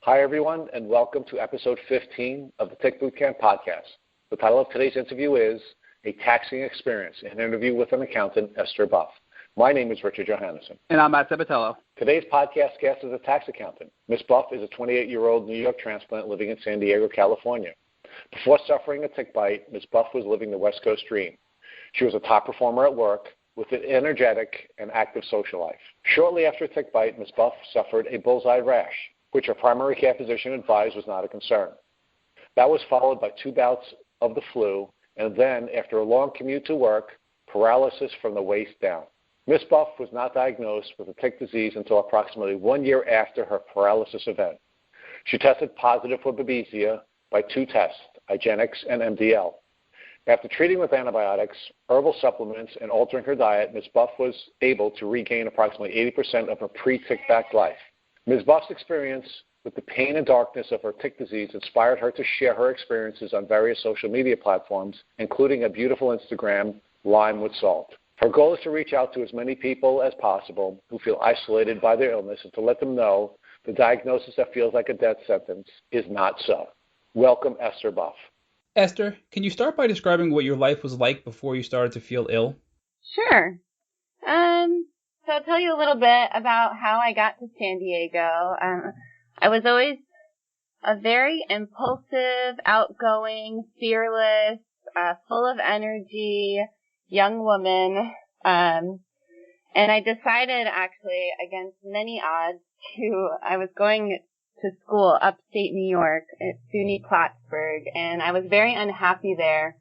Hi, everyone, and welcome to episode 15 of the Tick Bootcamp podcast. The title of today's interview is A Taxing Experience, an interview with an accountant, Esther Buff. My name is Richard Johannesson. And I'm Matt Sabatello. Today's podcast guest is a tax accountant. Ms. Buff is a 28-year-old New York transplant living in San Diego, California. Before suffering a tick bite, Ms. Buff was living the West Coast dream. She was a top performer at work with an energetic and active social life. Shortly after a tick bite, Ms. Buff suffered a bullseye rash, which her primary care physician advised was not a concern. That was followed by 2 bouts of the flu, and then, after a long commute to work, paralysis from the waist down. Ms. Buff was not diagnosed with a tick disease until approximately 1 year after her paralysis event. She tested positive for Babesia by 2 tests, IGeneX and MDL. After treating with antibiotics, herbal supplements, and altering her diet, Ms. Buff was able to regain approximately 80% of her pre-tick-back life. Ms. Buff's experience with the pain and darkness of her tick disease inspired her to share her experiences on various social media platforms, including a beautiful Instagram, Lime with Salt. Her goal is to reach out to as many people as possible who feel isolated by their illness and to let them know the diagnosis that feels like a death sentence is not so. Welcome, Esther Buff. Esther, can you start by describing what your life was like before you started to feel ill? Sure. So I'll tell you a little bit about how I got to San Diego. I was always a very impulsive, outgoing, fearless, full of energy, young woman. And I decided, actually, against many odds, I was going to school upstate New York at SUNY Plattsburgh, and I was very unhappy there.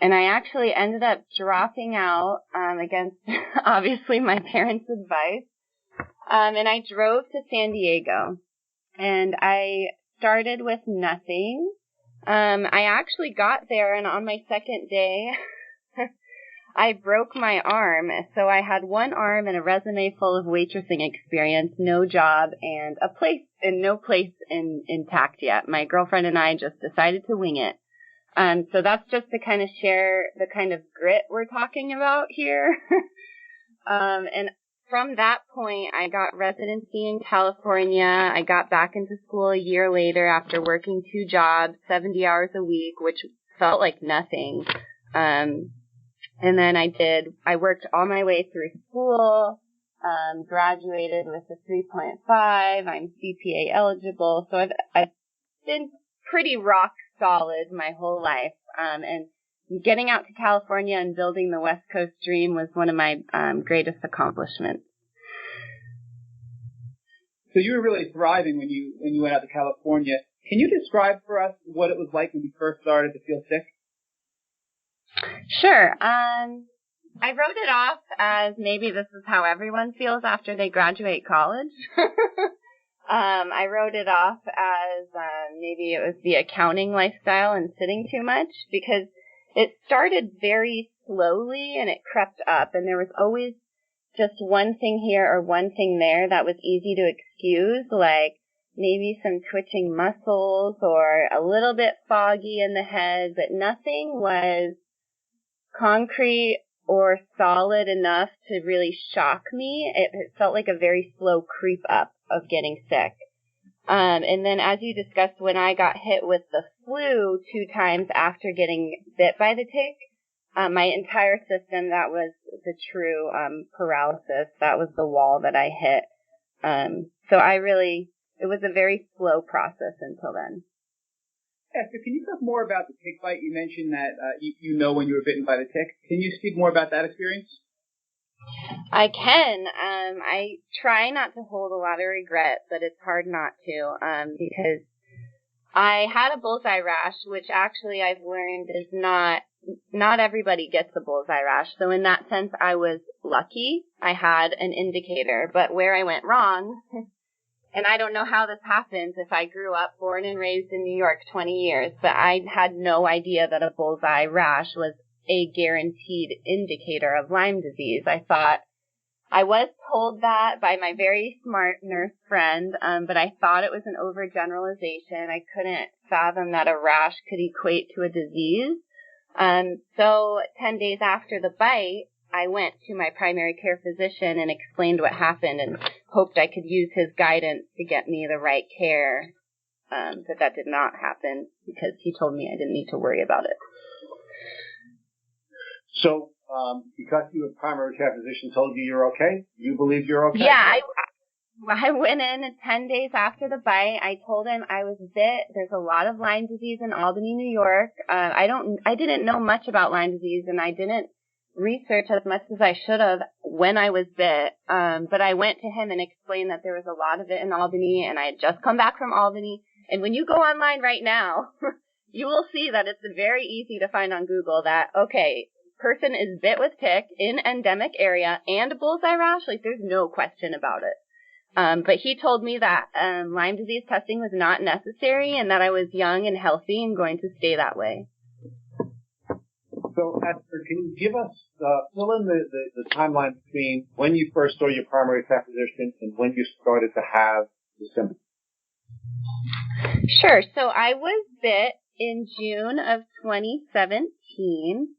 And I actually ended up dropping out against, obviously, my parents' advice. And I drove to San Diego, and I started with nothing. I actually got there, and on my second day, I broke my arm. So I had one arm and a resume full of waitressing experience, no job, and no place intact yet. My girlfriend and I just decided to wing it. So that's just to kind of share the kind of grit we're talking about here. And from that point, I got residency in California. I got back into school a year later after working 2 jobs, 70 hours a week, which felt like nothing. And then I worked all my way through school, graduated with a 3.5. I'm CPA eligible. So I've been pretty rock solid my whole life. And getting out to California and building the West Coast dream was one of my greatest accomplishments. So you were really thriving when you went out to California. Can you describe for us what it was like when you first started to feel sick? Sure. I wrote it off as maybe this is how everyone feels after they graduate college. I wrote it off as maybe it was the accounting lifestyle and sitting too much, because it started very slowly and it crept up, and there was always just one thing here or one thing there that was easy to excuse, like maybe some twitching muscles or a little bit foggy in the head, but nothing was concrete or solid enough to really shock me. It felt like a very slow creep up of getting sick. And then, as you discussed, when I got hit with the flu 2 times after getting bit by the tick, my entire system, that was the true paralysis. That was the wall that I hit. So it was a very slow process until then. Esther, can you talk more about the tick bite? You mentioned that you know when you were bitten by the tick. Can you speak more about that experience? I can. I try not to hold a lot of regret, but it's hard not to, because I had a bullseye rash, which actually I've learned is not everybody gets a bullseye rash. So in that sense, I was lucky. I had an indicator, but where I went wrong, and I don't know how this happens if I grew up born and raised in New York 20 years, but I had no idea that a bullseye rash was a guaranteed indicator of Lyme disease. I was told that by my very smart nurse friend, but I thought it was an overgeneralization. I couldn't fathom that a rash could equate to a disease. So 10 days after the bite, I went to my primary care physician and explained what happened and hoped I could use his guidance to get me the right care but that did not happen because he told me I didn't need to worry about it. So, because your primary care physician told you you're okay, you believe you're okay? Yeah, I went in 10 days after the bite. I told him I was bit. There's a lot of Lyme disease in Albany, New York. I didn't know much about Lyme disease, and I didn't research as much as I should have when I was bit. But I went to him and explained that there was a lot of it in Albany, and I had just come back from Albany. And when you go online right now, you will see that it's very easy to find on Google that, okay, person is bit with tick in endemic area and bullseye rash. Like, there's no question about it. But he told me that Lyme disease testing was not necessary and that I was young and healthy and going to stay that way. So, Esther, can you give us, fill in the timeline between when you first saw your primary care physician and when you started to have the symptoms? Sure. So I was bit in June of 2017.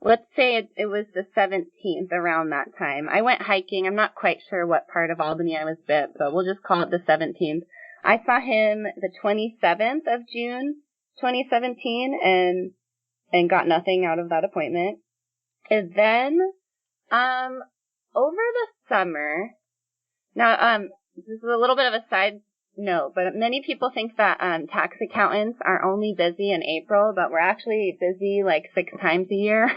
Let's say it was the 17th around that time. I went hiking. I'm not quite sure what part of Albany I was bit, but we'll just call it the 17th. I saw him the 27th of June, 2017, and got nothing out of that appointment. And then, over the summer, now, this is a little bit of a side note, but many people think that tax accountants are only busy in April, but we're actually busy like 6 times a year.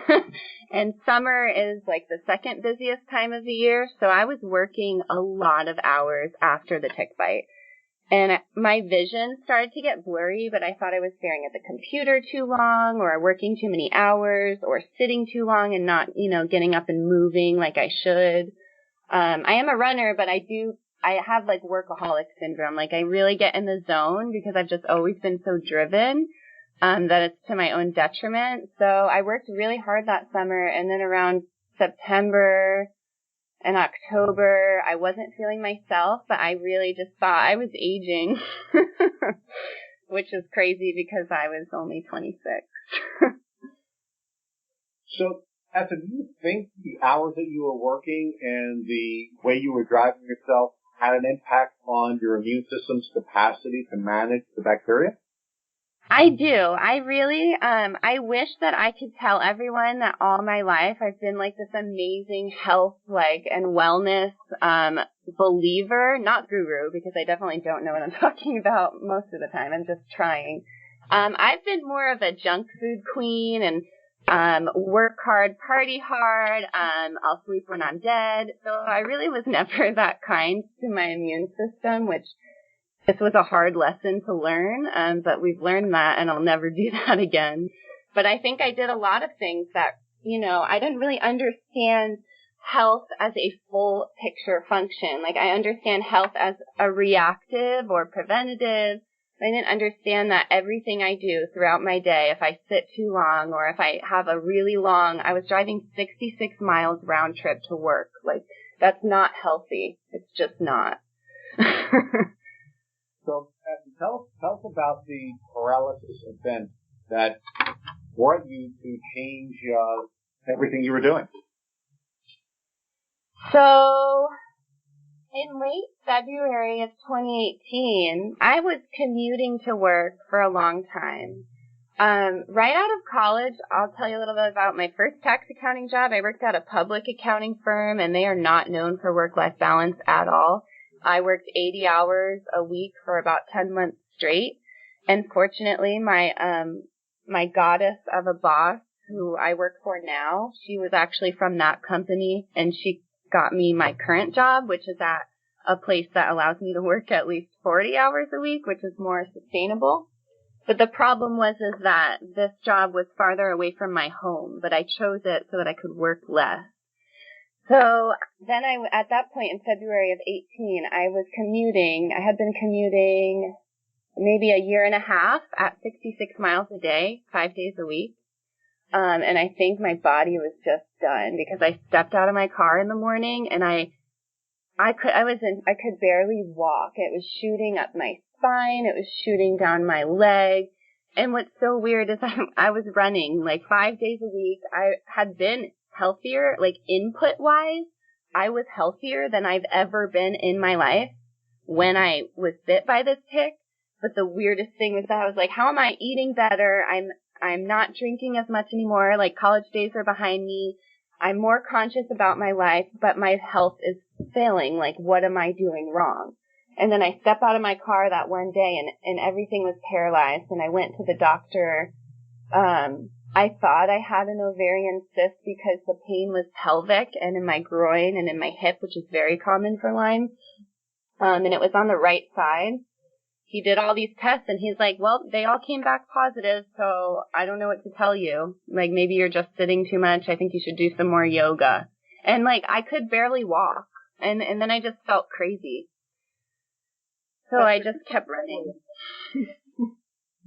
And summer is like the second busiest time of the year. So I was working a lot of hours after the tick bite. And my vision started to get blurry, but I thought I was staring at the computer too long or working too many hours or sitting too long and not, getting up and moving like I should. I am a runner, but I have like workaholic syndrome. Like I really get in the zone because I've just always been so driven, that it's to my own detriment. So I worked really hard that summer, and then around September and October, I wasn't feeling myself, but I really just thought I was aging, which is crazy because I was only 26. So, Esther, do you think the hours that you were working and the way you were driving yourself had an impact on your immune system's capacity to manage the bacteria? I do. I really, I wish that I could tell everyone that all my life I've been like this amazing health, and wellness, believer, not guru, because I definitely don't know what I'm talking about most of the time. I'm just trying. I've been more of a junk food queen and, work hard, party hard. I'll sleep when I'm dead. So I really was never that kind to my immune system, which this was a hard lesson to learn, but we've learned that, and I'll never do that again. But I think I did a lot of things that, I didn't really understand health as a full picture function. Like, I understand health as a reactive or preventative. I didn't understand that everything I do throughout my day, if I sit too long or if I have a really long, I was driving 66 miles round trip to work. Like, that's not healthy. It's just not. So tell us about the paralysis event that brought you to change everything you were doing. So in late February of 2018, I was commuting to work for a long time. Right out of college, I'll tell you a little bit about my first tax accounting job. I worked at a public accounting firm, and they are not known for work-life balance at all. I worked 80 hours a week for about 10 months straight. And fortunately, my goddess of a boss who I work for now, she was actually from that company, and she got me my current job, which is at a place that allows me to work at least 40 hours a week, which is more sustainable. But the problem was that this job was farther away from my home, but I chose it so that I could work less. So then at that point in February of 18, I was commuting. I had been commuting maybe a year and a half at 66 miles a day, 5 days a week. And I think my body was just done because I stepped out of my car in the morning and I could barely walk. It was shooting up my spine. It was shooting down my leg. And what's so weird is I was running like 5 days a week. I had been healthier, like input wise, I was healthier than I've ever been in my life when I was bit by this tick. But the weirdest thing was that I was like, how am I eating better? I'm not drinking as much anymore. Like, college days are behind me. I'm more conscious about my life, but my health is failing. Like, what am I doing wrong? And then I step out of my car that one day and everything was paralyzed. And I went to the doctor. I thought I had an ovarian cyst because the pain was pelvic and in my groin and in my hip, which is very common for Lyme. And it was on the right side. He did all these tests and he's like, well, they all came back positive, so I don't know what to tell you. Like, maybe you're just sitting too much. I think you should do some more yoga. And like, I could barely walk. And then I just felt crazy. So I just kept running.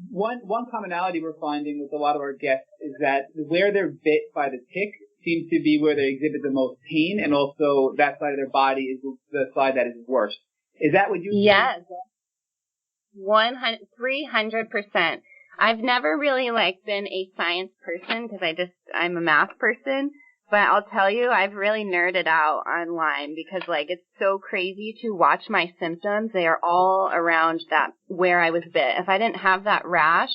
One commonality we're finding with a lot of our guests is that where they're bit by the tick seems to be where they exhibit the most pain, and also that side of their body is the side that is worst. Is that what you? Yes. 300%. I've never really been a science person because I'm a math person, but I'll tell you, I've really nerded out on Lyme because it's so crazy to watch my symptoms. They are all around that where I was bit. If I didn't have that rash,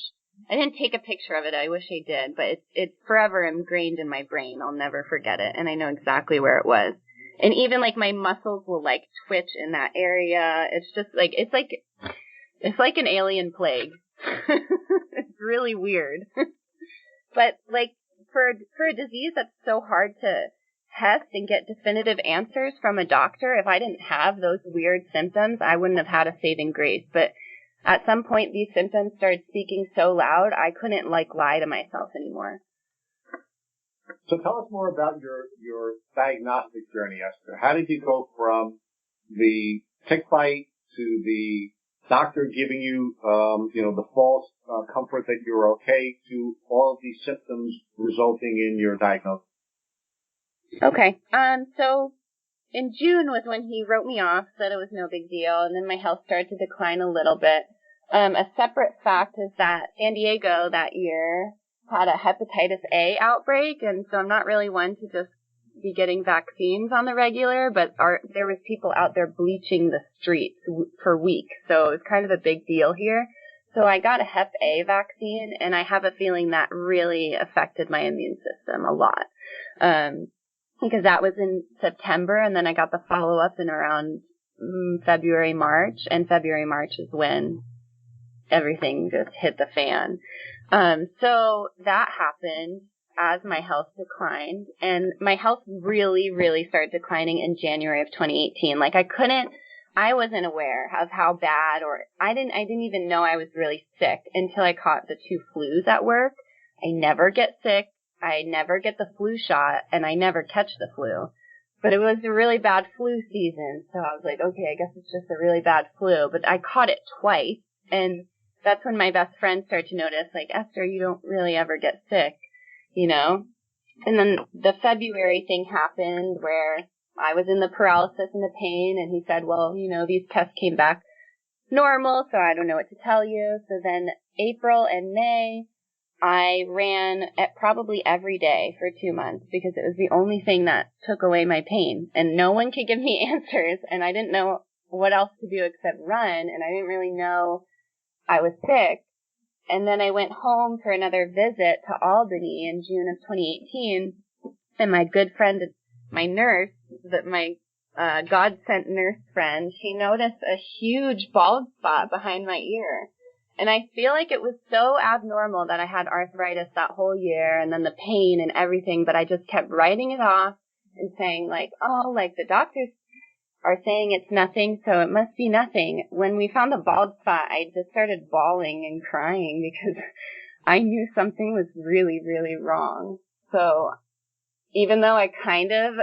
I didn't take a picture of it. I wish I did, but it's forever ingrained in my brain. I'll never forget it, and I know exactly where it was. And even my muscles will twitch in that area. It's just it's like an alien plague. It's really weird. But for a disease that's so hard to test and get definitive answers from a doctor, if I didn't have those weird symptoms, I wouldn't have had a saving grace. But at some point, these symptoms started speaking so loud, I couldn't lie to myself anymore. So tell us more about your diagnostic journey, Esther. How did you go from the tick bite to the doctor giving you, the false comfort that you're okay, to all of these symptoms resulting in your diagnosis? Okay. So in June was when he wrote me off, said it was no big deal, and then my health started to decline a little bit. A separate fact is that San Diego that year had a hepatitis A outbreak, and so I'm not really one to just be getting vaccines on the regular, but there was people out there bleaching the streets for weeks, so it was kind of a big deal here. So I got a Hep A vaccine, and I have a feeling that really affected my immune system a lot, because that was in September, and then I got the follow-up in around February, March, and February, March is when everything just hit the fan. So that happened as my health declined, and my health really, really started declining in January of 2018. I wasn't aware of how bad, or I didn't even know I was really sick until I caught the 2 flus at work. I never get sick, I never get the flu shot, and I never catch the flu. But it was a really bad flu season, so I was like, okay, I guess it's just a really bad flu. But I caught it twice, and that's when my best friend started to notice, Esther, you don't really ever get sick. And then the February thing happened where I was in the paralysis and the pain, and he said, well, these tests came back normal, so I don't know what to tell you. So then April and May, I ran probably every day for 2 months because it was the only thing that took away my pain, and no one could give me answers, and I didn't know what else to do except run, and I didn't really know I was sick. And then I went home for another visit to Albany in June of 2018, and my good friend, my nurse, my God-sent nurse friend, she noticed a huge bald spot behind my ear. And I feel like it was so abnormal that I had arthritis that whole year, and then the pain and everything, but I just kept writing it off and saying, the doctors are saying it's nothing, so it must be nothing. When we found the bald spot, I just started bawling and crying because I knew something was really, really wrong. So even though I kind of,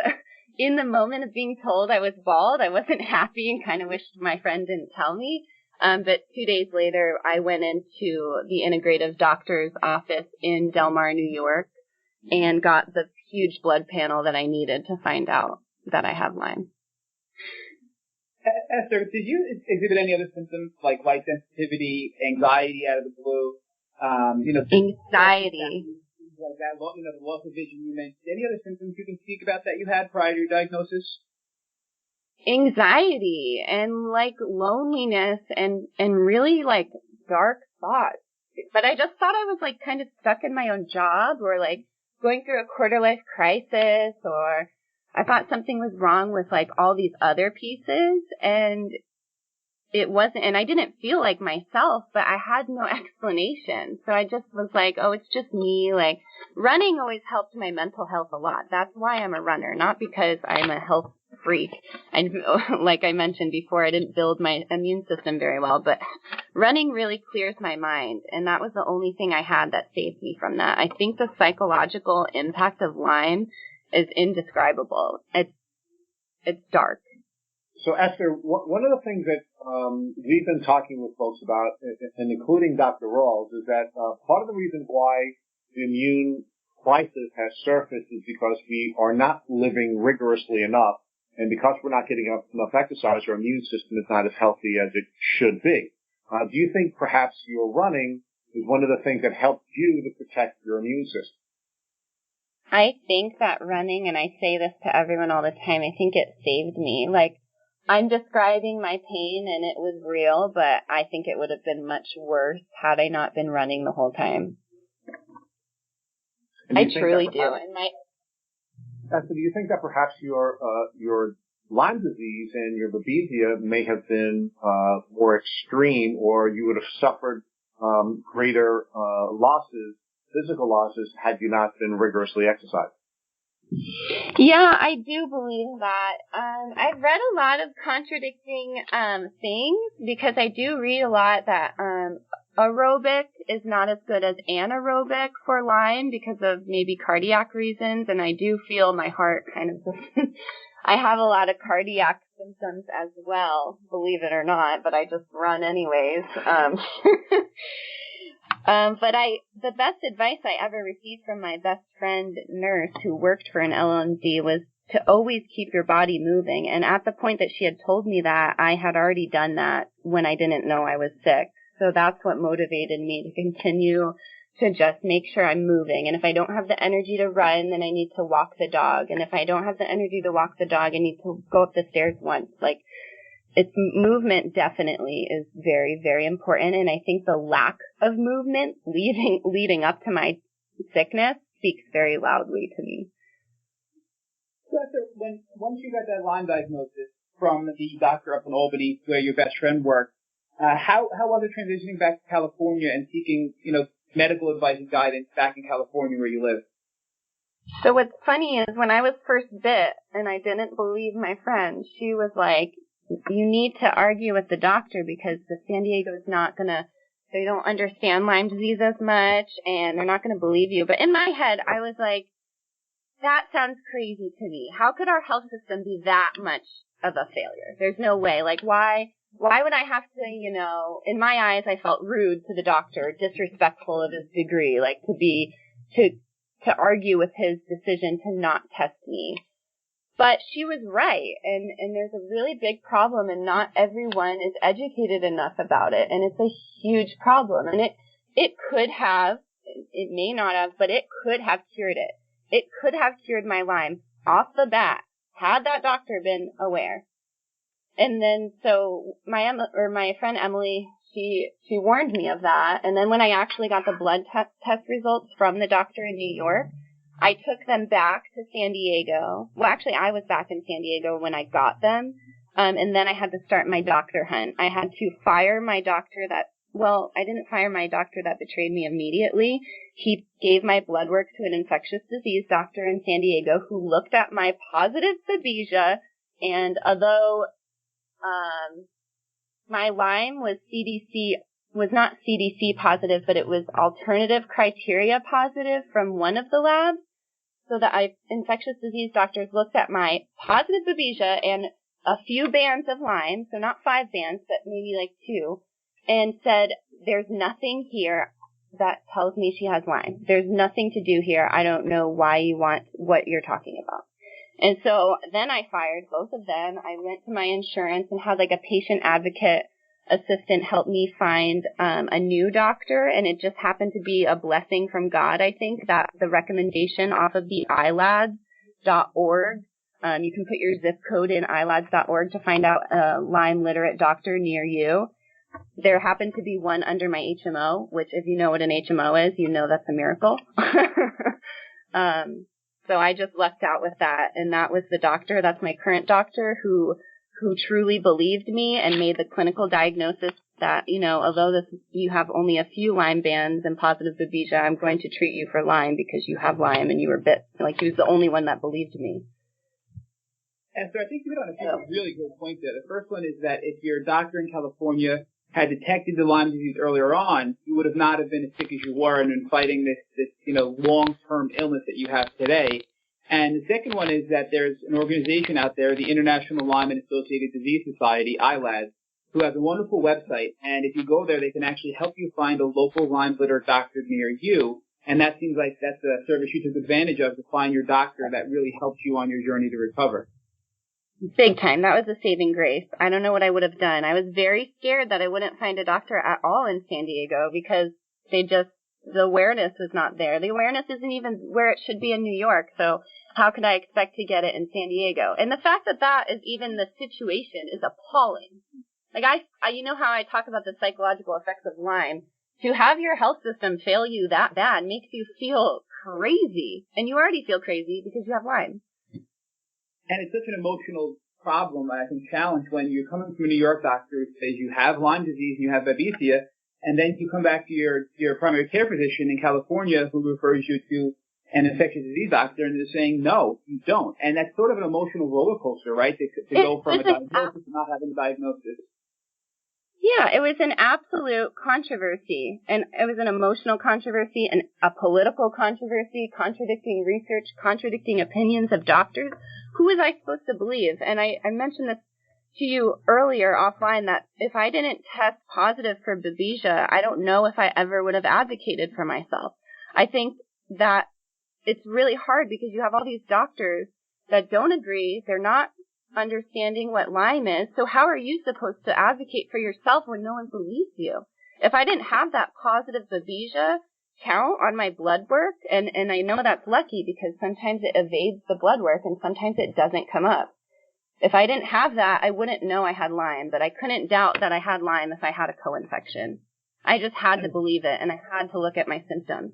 in the moment of being told I was bald, I wasn't happy and kind of wished my friend didn't tell me. But 2 days later, I went into the integrative doctor's office in Del Mar, New York, and got the huge blood panel that I needed to find out that I have Lyme. Esther, did you exhibit any other symptoms like light sensitivity, anxiety out of the blue? Anxiety. Like that, the loss of vision you mentioned. Any other symptoms you can speak about that you had prior to your diagnosis? Anxiety and loneliness and really dark thoughts. But I just thought I was like kind of stuck in my own job or like going through a quarter life crisis, or I thought something was wrong with like all these other pieces, and it wasn't, and I didn't feel like myself, but I had no explanation. So I just was like, oh, it's just me. Like, running always helped my mental health a lot. That's why I'm a runner, not because I'm a health freak. And like I mentioned before, I didn't build my immune system very well, but running really clears my mind. And that was the only thing I had that saved me from that. I think the psychological impact of Lyme is indescribable. It's dark. So, Esther, one of the things that we've been talking with folks about, and including Dr. Rawls, is that part of the reason why the immune crisis has surfaced is because we are not living rigorously enough, and because we're not getting enough exercise, our immune system is not as healthy as it should be. Do you think perhaps your running is one of the things that helped you to protect your immune system? I think that running, and I say this to everyone all the time, I think it saved me. Like, I'm describing my pain, and it was real, but I think it would have been much worse had I not been running the whole time. I truly do. Esther, do you think that perhaps your Lyme disease and your babesia may have been more extreme, or you would have suffered greater physical losses, had you not been rigorously exercised? Yeah, I do believe that. I've read a lot of contradicting things, because I do read a lot that aerobic is not as good as anaerobic for Lyme because of maybe cardiac reasons, and I do feel my heart kind of I have a lot of cardiac symptoms as well, believe it or not, but I just run anyways. But the best advice I ever received from my best friend nurse who worked for an LMD was to always keep your body moving. And at the point that she had told me that, I had already done that when I didn't know I was sick. So that's what motivated me to continue to just make sure I'm moving. And if I don't have the energy to run, then I need to walk the dog. And if I don't have the energy to walk the dog, I need to go up the stairs once. Like, its movement definitely is very, very important, and I think the lack of movement leading up to my sickness speaks very loudly to me. So, once you got that Lyme diagnosis from the doctor up in Albany, where your best friend worked, how was it transitioning back to California and seeking, medical advice and guidance back in California where you live? So what's funny is when I was first bit and I didn't believe my friend, she was like, you need to argue with the doctor because the San Diego's not going to, they don't understand Lyme disease as much and they're not going to believe you. But in my head, I was like, that sounds crazy to me. How could our health system be that much of a failure? There's no way. Like, why would I have to, in my eyes, I felt rude to the doctor, disrespectful of his degree, like to argue with his decision to not test me. But she was right, and there's a really big problem, and not everyone is educated enough about it, and it's a huge problem. And it could have, it may not have, but it could have cured it. It could have cured my Lyme off the bat, had that doctor been aware. And then, so my friend Emily, she warned me of that, and then when I actually got the blood test results from the doctor in New York, I took them back to San Diego. Well, actually, I was back in San Diego when I got them, and then I had to start my doctor hunt. I had to fire my doctor I didn't fire my doctor that betrayed me immediately. He gave my blood work to an infectious disease doctor in San Diego who looked at my positive babesia, and although my Lyme was not CDC positive, but it was alternative criteria positive from one of the labs. So the infectious disease doctors looked at my positive babesia and a few bands of Lyme, so not 5 bands, but maybe like 2, and said, there's nothing here that tells me she has Lyme. There's nothing to do here. I don't know why you want what you're talking about. And so then I fired both of them. I went to my insurance and had like a patient advocate assistant help me find a new doctor, and it just happened to be a blessing from God, I think, that the recommendation off of the ilads.org, you can put your zip code in ilads.org to find out a Lyme literate doctor near you. there happened to be one under my HMO, which if you know what an HMO is, you know that's a miracle. So I just lucked out with that, and that was the doctor. That's my current doctor who truly believed me and made the clinical diagnosis that, although you have only a few Lyme bands and positive babesia, I'm going to treat you for Lyme because you have Lyme and you were bit. Like, he was the only one that believed me. And so I think you hit on a few really good points there. The first one is that if your doctor in California had detected the Lyme disease earlier on, you would have not have been as sick as you were and been fighting this long-term illness that you have today. And the second one is that there's an organization out there, the International Lyme and Associated Disease Society, ILAD, who has a wonderful website. And if you go there, they can actually help you find a local Lyme literate doctor near you. And that seems like that's a service you took advantage of to find your doctor that really helped you on your journey to recover. Big time. That was a saving grace. I don't know what I would have done. I was very scared that I wouldn't find a doctor at all in San Diego because the awareness was not there. The awareness isn't even where it should be in New York, so how could I expect to get it in San Diego? And the fact that is even the situation is appalling. Like, you know how I talk about the psychological effects of Lyme? To have your health system fail you that bad makes you feel crazy. And you already feel crazy because you have Lyme. And it's such an emotional problem, I think, challenge when you're coming from a New York doctor who says you have Lyme disease and you have babesia, and then you come back to your primary care physician in California who refers you to an infectious disease doctor, and they're saying, no, you don't. And that's sort of an emotional roller coaster, right, to go from a diagnosis to not having a diagnosis. Yeah, it was an absolute controversy, and it was an emotional controversy and a political controversy, contradicting research, contradicting opinions of doctors. Who was I supposed to believe? And I mentioned this to you earlier offline that if I didn't test positive for babesia, I don't know if I ever would have advocated for myself. I think that it's really hard because you have all these doctors that don't agree. They're not understanding what Lyme is. So how are you supposed to advocate for yourself when no one believes you? If I didn't have that positive babesia count on my blood work, and I know that's lucky because sometimes it evades the blood work and sometimes it doesn't come up. If I didn't have that, I wouldn't know I had Lyme, but I couldn't doubt that I had Lyme if I had a co-infection. I just had to believe it, and I had to look at my symptoms.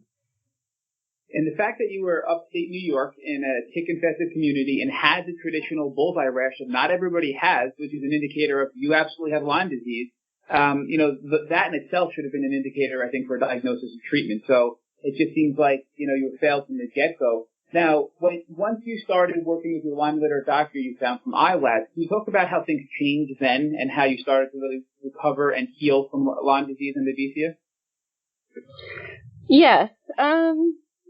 And the fact that you were upstate New York in a tick-infested community and had the traditional bullseye rash that not everybody has, which is an indicator of you absolutely have Lyme disease, that in itself should have been an indicator, I think, for diagnosis and treatment. So it just seems like, you failed from the get-go. Now, once you started working with your Lyme literate doctor you found from ILAD, can you talk about how things changed then and how you started to really recover and heal from Lyme disease and babesia? Yes.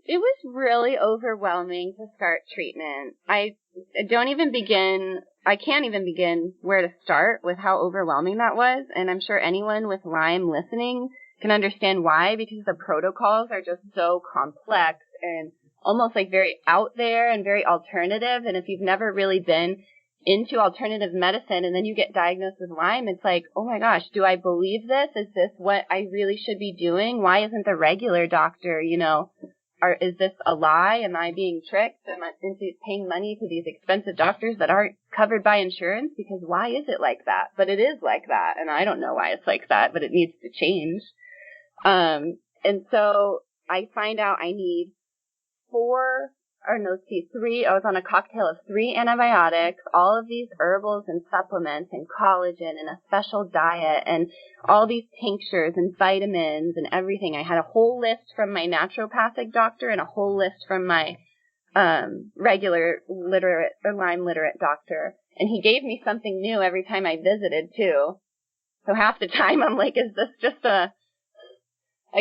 It was really overwhelming to start treatment. I can't even begin where to start with how overwhelming that was. And I'm sure anyone with Lyme listening can understand why, because the protocols are just so complex and almost like very out there and very alternative. And if you've never really been into alternative medicine and then you get diagnosed with Lyme, it's like, oh my gosh, do I believe this? Is this what I really should be doing? Why isn't the regular doctor, is this a lie? Am I being tricked? Am I into paying money to these expensive doctors that aren't covered by insurance? Because why is it like that? But it is like that. And I don't know why it's like that, but it needs to change. And so I find out I need three. I was on a cocktail of 3 antibiotics, all of these herbals and supplements and collagen and a special diet and all these tinctures and vitamins and everything. I had a whole list from my naturopathic doctor and a whole list from my regular Lyme literate doctor. And he gave me something new every time I visited too. So half the time I'm like, is this just a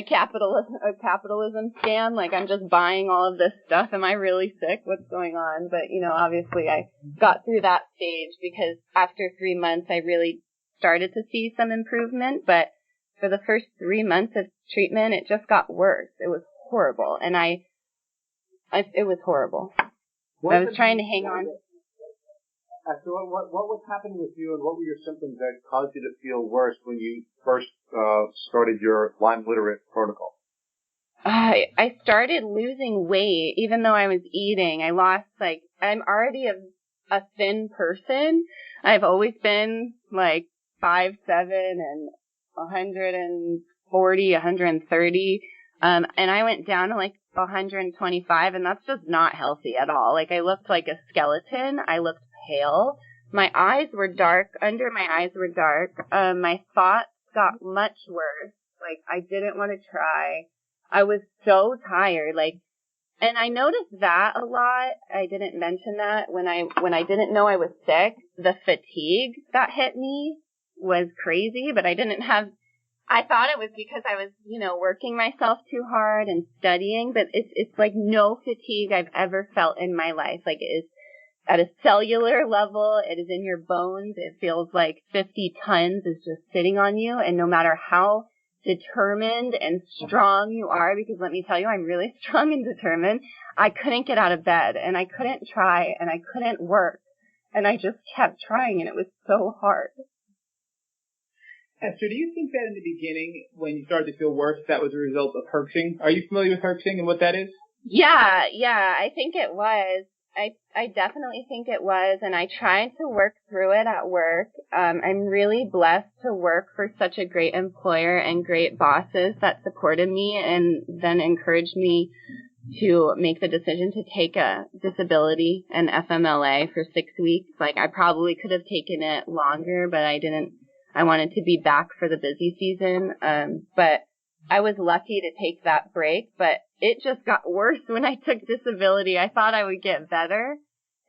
capitalism scam? Like, I'm just buying all of this stuff. Am I really sick? What's going on? But, obviously I got through that stage because after 3 months, I really started to see some improvement. But for the first 3 months of treatment, it just got worse. It was horrible. And it was horrible. I was trying to hang on. So what was happening with you, and what were your symptoms that caused you to feel worse when you first started your Lyme literate protocol? I started losing weight, even though I was eating. I lost, I'm already a thin person. I've always been 5'7" and 140, 130. And I went down to like 125, and that's just not healthy at all. Like, I looked like a skeleton. I looked pale. My eyes were dark. Under my eyes were dark. My thoughts got much worse. Like, I didn't want to try. I was so tired. Like, and I noticed that a lot. I didn't mention that when I didn't know I was sick. The fatigue that hit me was crazy, but I thought it was because I was, working myself too hard and studying, but it's like no fatigue I've ever felt in my life. Like, it is at a cellular level, it is in your bones. It feels like 50 tons is just sitting on you, and no matter how determined and strong you are, because let me tell you, I'm really strong and determined, I couldn't get out of bed, and I couldn't try, and I couldn't work, and I just kept trying, and it was so hard. Esther, do you think that in the beginning, when you started to feel worse, that was a result of herxing? Are you familiar with herxing and what that is? Yeah, I think it was. I definitely think it was, and I tried to work through it at work. I'm really blessed to work for such a great employer and great bosses that supported me and then encouraged me to make the decision to take a disability, an FMLA, for 6 weeks. Like, I probably could have taken it longer, but I didn't. I wanted to be back for the busy season, but I was lucky to take that break, but it just got worse when I took disability. I thought I would get better,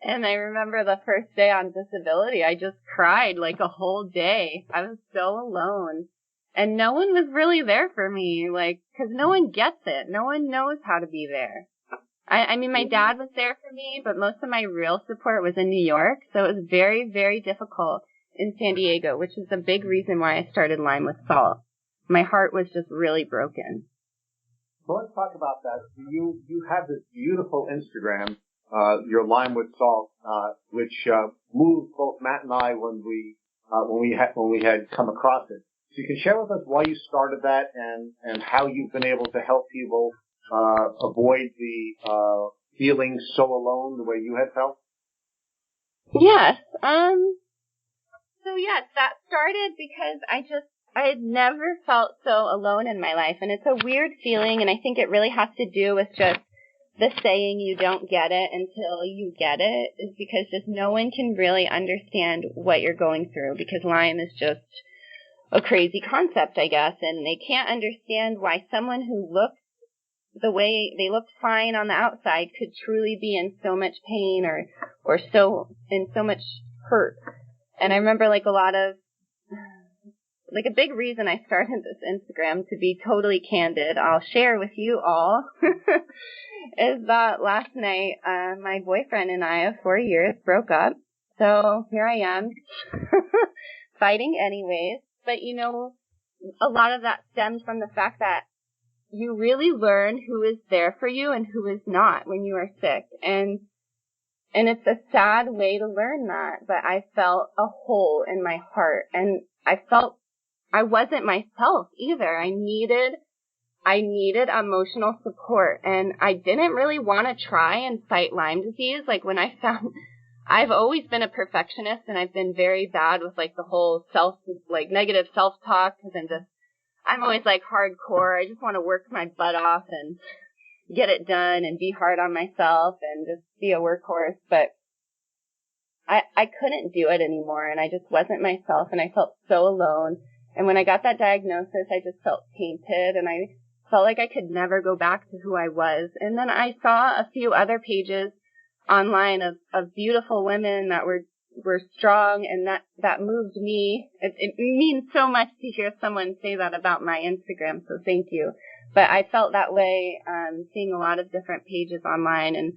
and I remember the first day on disability, I just cried like a whole day. I was so alone, and no one was really there for me, like, because no one gets it. No one knows how to be there. I mean, my dad was there for me, but most of my real support was in New York, so it was very, very difficult in San Diego, which is a big reason why I started Lime with Salt. My heart was just really broken. So let's talk about that. You have this beautiful Instagram, your Lime with Salt, which moved both Matt and I when we had come across it. So you can share with us why you started that and how you've been able to help people avoid the feeling so alone the way you had felt. Yes. So yes, that started because I had never felt so alone in my life, and it's a weird feeling, and I think it really has to do with just the saying you don't get it until you get it, is because just no one can really understand what you're going through, because Lyme is just a crazy concept, I guess, and they can't understand why someone who looks the way they look fine on the outside could truly be in so much pain or so in so much hurt. And I remember like a big reason I started this Instagram, to be totally candid, I'll share with you all, is that last night my boyfriend and I of 4 years broke up. So here I am, fighting anyways. But a lot of that stems from the fact that you really learn who is there for you and who is not when you are sick. And it's a sad way to learn that, but I felt a hole in my heart, and I felt I wasn't myself either. I needed emotional support, and I didn't really want to try and fight Lyme disease. Like, when I found, I've always been a perfectionist, and I've been very bad with like the whole negative self-talk, because I'm always like hardcore. I just want to work my butt off and get it done and be hard on myself and just be a workhorse. But I couldn't do it anymore, and I just wasn't myself, and I felt so alone. And when I got that diagnosis, I just felt tainted, and I felt like I could never go back to who I was. And then I saw a few other pages online of beautiful women that were strong, and that moved me. It means so much to hear someone say that about my Instagram, so thank you. But I felt that way, seeing a lot of different pages online, and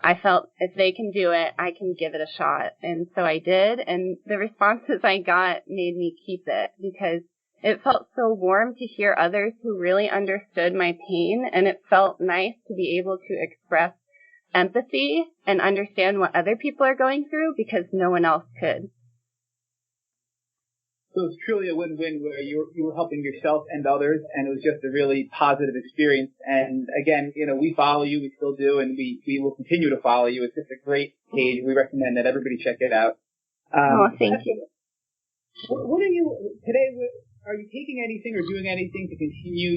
I felt if they can do it, I can give it a shot. And so I did, and the responses I got made me keep it, because it felt so warm to hear others who really understood my pain, and it felt nice to be able to express empathy and understand what other people are going through, because no one else could. So it's truly a win-win where you were helping yourself and others, and it was just a really positive experience. And again, we follow you, we still do, and we will continue to follow you. It's just a great page. We recommend that everybody check it out. Thank you. What are you today? are you taking anything or doing anything to continue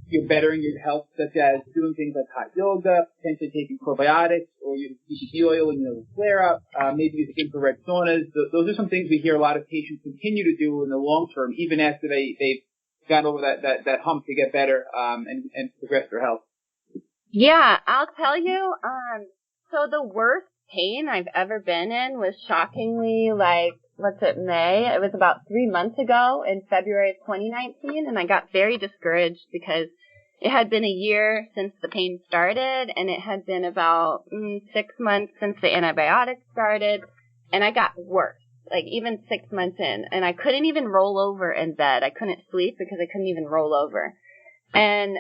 your bettering your health, such as doing things like hot yoga, potentially taking probiotics, or using CBD oil when you have a flare-up, maybe using infrared saunas? Those are some things we hear a lot of patients continue to do in the long term, even after they've got over that hump to get better and progress their health. Yeah, I'll tell you. So the worst pain I've ever been in was shockingly May. It was about 3 months ago in February of 2019, and I got very discouraged because it had been a year since the pain started, and it had been about 6 months since the antibiotics started, and I got worse, even 6 months in, and I couldn't even roll over in bed. I couldn't sleep because I couldn't even roll over. And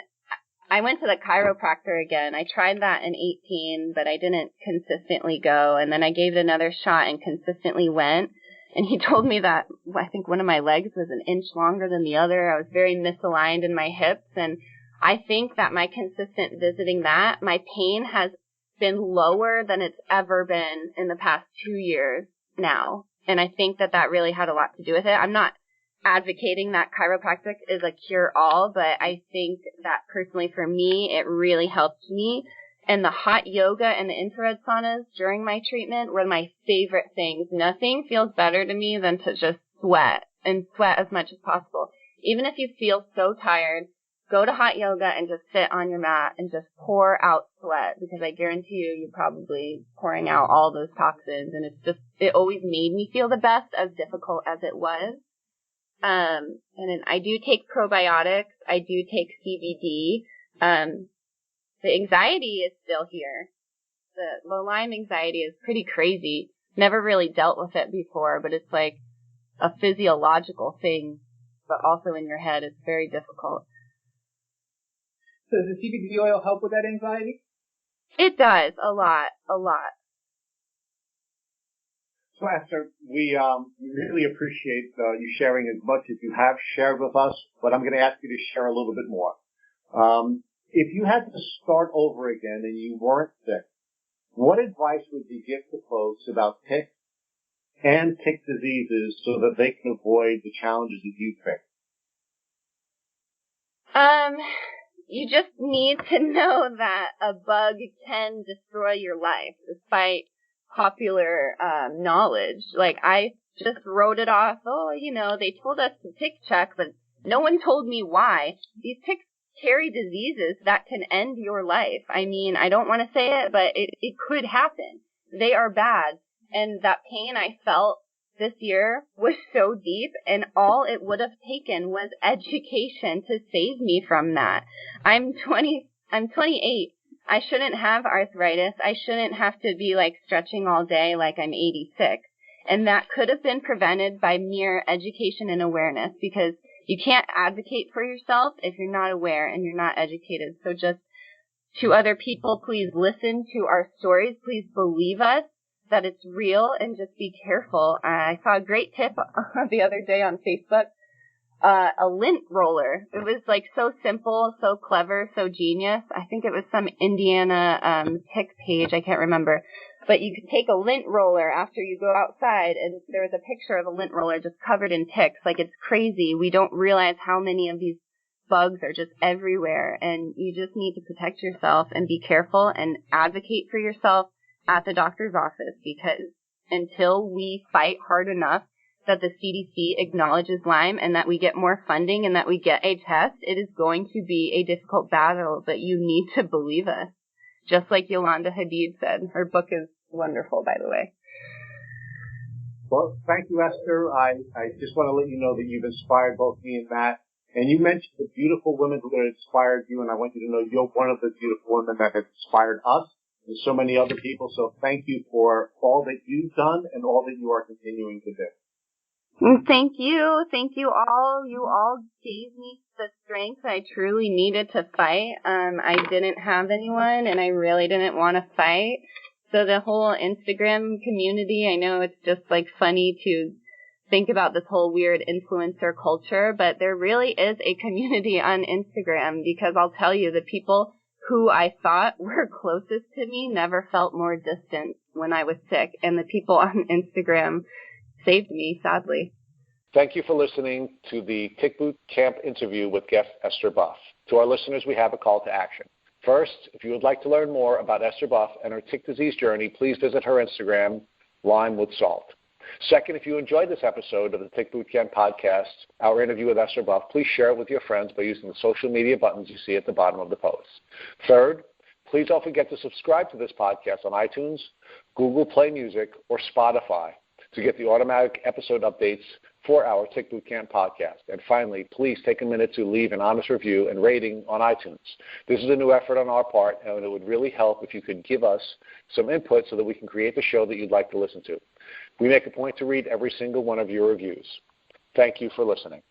I went to the chiropractor again. I tried that in 18, but I didn't consistently go, and then I gave it another shot and consistently went. And he told me that I think one of my legs was an inch longer than the other. I was very misaligned in my hips. And I think that my consistent visiting that, my pain has been lower than it's ever been in the past 2 years now. And I think that really had a lot to do with it. I'm not advocating that chiropractic is a cure-all, but I think that personally for me, it really helped me. And the hot yoga and the infrared saunas during my treatment were my favorite things. Nothing feels better to me than to just sweat and sweat as much as possible. Even if you feel so tired, go to hot yoga and just sit on your mat and just pour out sweat, because I guarantee you're probably pouring out all those toxins. And it always made me feel the best, as difficult as it was. And then I do take probiotics. I do take CBD. The anxiety is still here. The Lyme anxiety is pretty crazy. Never really dealt with it before, but it's like a physiological thing, but also in your head. It's very difficult. So does the CBD oil help with that anxiety? It does, a lot. So Esther, we really appreciate you sharing as much as you have shared with us, but I'm going to ask you to share a little bit more. If you had to start over again and you weren't sick, what advice would you give to folks about ticks and tick diseases so that they can avoid the challenges that you faced? You just need to know that a bug can destroy your life, despite popular knowledge. I just wrote it off. They told us to tick check, but no one told me why. These ticks carry diseases that can end your life. I mean, I don't want to say it, but it could happen. They are bad. And that pain I felt this year was so deep, and all it would have taken was education to save me from that. I'm 28. I shouldn't have arthritis. I shouldn't have to be stretching all day like I'm 86. And that could have been prevented by mere education and awareness, because you can't advocate for yourself if you're not aware and you're not educated. So just to other people, please listen to our stories. Please believe us that it's real, and just be careful. I saw a great tip the other day on Facebook, a lint roller. It was so simple, so clever, so genius. I think it was some Indiana tick page. I can't remember. But you could take a lint roller after you go outside, and there was a picture of a lint roller just covered in ticks. It's crazy. We don't realize how many of these bugs are just everywhere, and you just need to protect yourself and be careful and advocate for yourself at the doctor's office, because until we fight hard enough that the CDC acknowledges Lyme and that we get more funding and that we get a test, it is going to be a difficult battle, but you need to believe us. Just like Yolanda Hadid said. Her book is wonderful, by the way. Well, thank you, Esther. I just want to let you know that you've inspired both me and Matt. And you mentioned the beautiful women who have inspired you, and I want you to know you're one of the beautiful women that have inspired us and so many other people. So thank you for all that you've done and all that you are continuing to do. Thank you. Thank you all. You all gave me the strength I truly needed to fight. I didn't have anyone, and I really didn't want to fight. So the whole Instagram community, I know it's just funny to think about this whole weird influencer culture, but there really is a community on Instagram, because I'll tell you, the people who I thought were closest to me never felt more distant when I was sick, and the people on Instagram saved me, sadly. Thank you for listening to the Tick Boot Camp interview with guest Esther Buff. To our listeners, we have a call to action. First, if you would like to learn more about Esther Buff and her tick disease journey, please visit her Instagram, Lime with Salt. Second, if you enjoyed this episode of the Tick Boot Camp podcast, our interview with Esther Buff, please share it with your friends by using the social media buttons you see at the bottom of the post. Third, please don't forget to subscribe to this podcast on iTunes, Google Play Music, or Spotify to get the automatic episode updates for our Tick Boot Camp podcast. And finally, please take a minute to leave an honest review and rating on iTunes. This is a new effort on our part, and it would really help if you could give us some input so that we can create the show that you'd like to listen to. We make a point to read every single one of your reviews. Thank you for listening.